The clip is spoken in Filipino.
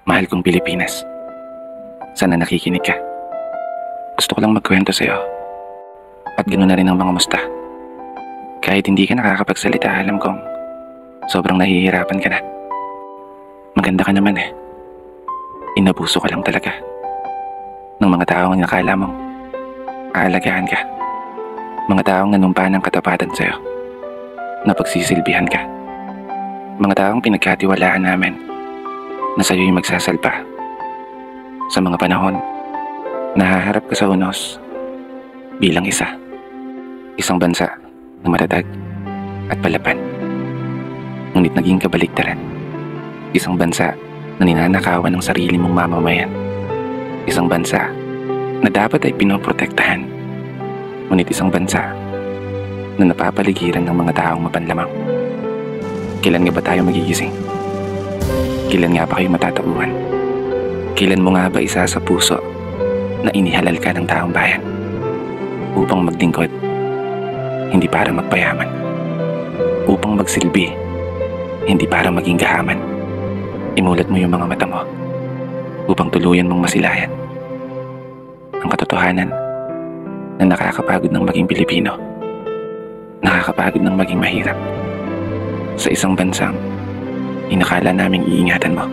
Mahal kong Pilipinas. Sana nakikinig ka. Gusto ko lang magkwento sa'yo. At ganoon na rin ang mga musta. Kahit hindi ka nakakapagsalita, alam kong sobrang nahihirapan ka na. Maganda ka naman eh. Inabuso ka lang talaga ng mga taong nakala mong aalagaan ka. Mga taong nanumpa ng katapatan sa'yo. Napagsisilbihan ka. Mga taong pinagkatiwalaan namin na sa'yo'y magsasalpa. Sa mga panahon, nahaharap ka sa unos bilang isang bansa na matatag at palapan. Ngunit naging kabaliktaran. Isang bansa na ninanakawan ng sarili mong mamamayan. Isang bansa na dapat ay pinoprotektahan. Ngunit isang bansa na napapaligiran ng mga taong mapanlamang. Kailan nga ba tayo magigising? Kailan nga ba kayo matatauhan? Kailan mo nga ba isa sa puso na inihalal ka ng taong bayan upang magdingkod, hindi para magpayaman, upang magsilbi, hindi para maging gahaman? Imulat mo yung mga mata mo upang tuluyan mong masilayan ang katotohanan na nakakapagod ng maging Pilipino, nakakapagod ng maging mahirap sa isang bansang inakala naming iingatan mo.